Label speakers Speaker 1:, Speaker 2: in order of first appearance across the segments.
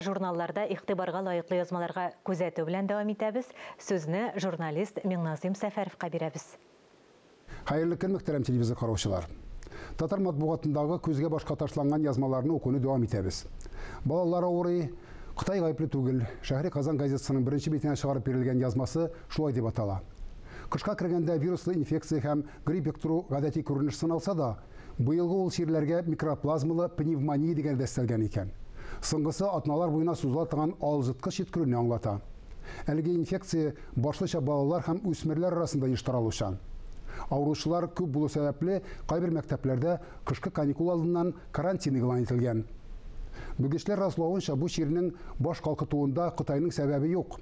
Speaker 1: Журналларда игътибарга лайыклы язмаларга күзәтү белән дәвам итәбез. Сүзне журналист Миңназим Сәфәровка бирәбез.
Speaker 2: Хайырлы көн, мөхтәрәм телевизор караучылар. Татар матбугатындагы күзгә башка ташланган язмаларны укуны дәвам итәбез. Балалар авырый, Кытай гаепле түгел. Шәһри Казан газетасының беренче битенә чыгарып бирелгән язмасы шулай дип атала. Кышка кергәндә вируслы инфекция һәм грипп юктыру гадәти күренеш сыналса да, быелгы ул ширләргә микроплазмалы пневмония дигән дәстәлгән икән. Соңгысы атналар буена сузыла торган алжыткыч җиткерүне аңлата. Әлеге инфекция башлыча балалар һәм үсмерләр арасында еш таралучан. Авыручылар күп булу сәбәпле кайбер мәктәпләрдә кышкы каникул алдыннан карантин игълан ителгән. Белгечләр раславынча, бу чирнең баш калкытуында Кытайның сәбәбе юк.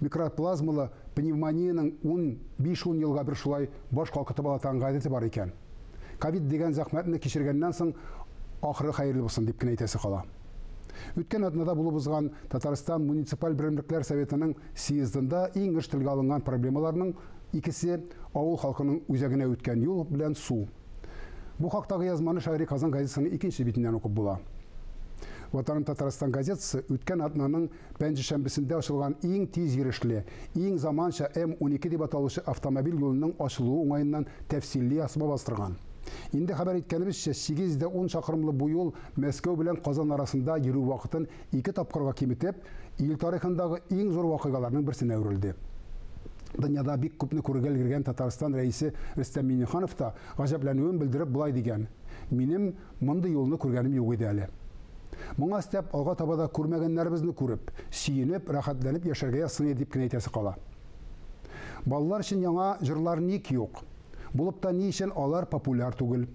Speaker 2: Микроплазмалы пневмонияның 15-10 елга бер шулай баш калкытып алatan гадәте бар икән. Ковид дигән зәхмәтне кичергәннән соң ахыры хәерле булсын дип кенә әйтәсе кала. Үткән атнада булып узган Татарстан муниципаль берәмлекләр советының съездында иң еш телгә алынган проблемаларның икесе авыл халкының үзәгенә үткән юл белән су. Бу хактагы язманы Шәһри Казан газетасының икенче битеннән укып була. Ватаным Татарстан газетасы үткән атнаның пәнҗешәмбесендә ачылган иң тиз йөрешле, иң заманча М12 дип аталучы автомобиль юлының ачылуы уңаеннан тәфсилле язма бастырган. Инде хәбәр иткәнебезчә, 8-10 чакрымлы бу юл Мәскәү белән Казан арасында йөрү вакытын 2 тапкырга киметеп, ил тарихындагы иң зур вакыйгаларның берсенә әверелде. Дөньяда бик күпне күрергә өлгергән Татарстан рәисе Рөстәм Миңнеханов та гаҗәпләнүен белдереп булай дигән: "Минем мондый юлны күргәнем юк иде әле. Моңа степ алга табада күрмәгәннәребезне күреп, сөенеп, рәхәтләнеп яшәргә ясый дип кенә әйтәсе кала. Балалар өчен яңа җырлар ник юк? Булып та ни өчен алар популяр түгел?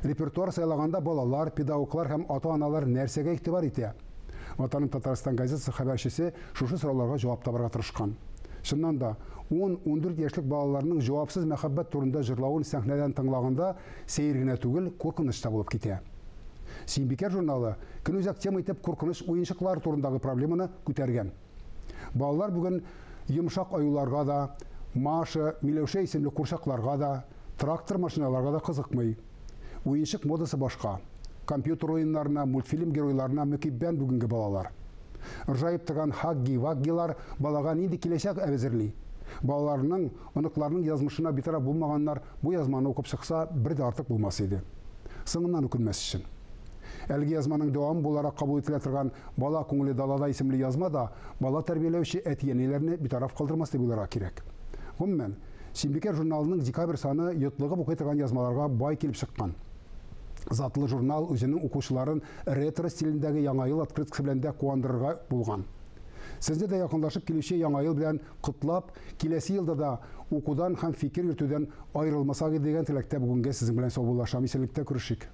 Speaker 2: Репертуар сайлаганда балалар, педагоглар һәм ата-аналар нәрсәгә игътибар итә?" Ватаным Татарстан газетасы хәбәрчесе шушы сорауларга җавап табарга тырышкан. Шуннан да 10-14 яшьлек балаларның җавапсыз мәхәббәт турында җырлавын сәхнәдән тыңлаганда сәер генә түгел, куркыныч та булып китә. Синбикәр журналы көнүзәк тема итеп куркыныч уенчыклар турындагы проблеманы күтәргән. Балалар бүген йомшак аюларга да, Маша, Миләүшә исемле курчакларга да, трактор машиналарга да кызыкмый. Уенчык модасы башка. Компьютер уеннарына, мультфильм геройларына мөкиббән бүгенге балалар. Ыржаеп торган хагги-ваггилар балага нинди киләчәк әзерли? Балаларның, оныкларның язмышына битараф булмаганнар бу язманы укып чыкса, бер дә артык булмас иде. Соңыннан үкенмәс өчен. Әлеге язманың дәвамы буларак кабул ителә торган "Бала күңеле далада" исемле язма да бала тәрбияләүче әти-әниләрне битараф калдырмас дип уйларга кирәк. Гомумән, Синбикәр журналының декабрь саны йотлыгып укый торган язмаларга бай килеп чыккан. Затлы журнал үзенең укучыларын ретро стилендәге яңа ел открыткасы белән дә куандырырга булган. Сезне дә якынлашып килүче яңа ел белән котлап, киләсе елда да укудан һәм фикер йөртүдән аерылмасагыз дигән теләктә бүгенгә сезнең белән саубуллашам. Исәнлектә күрешик.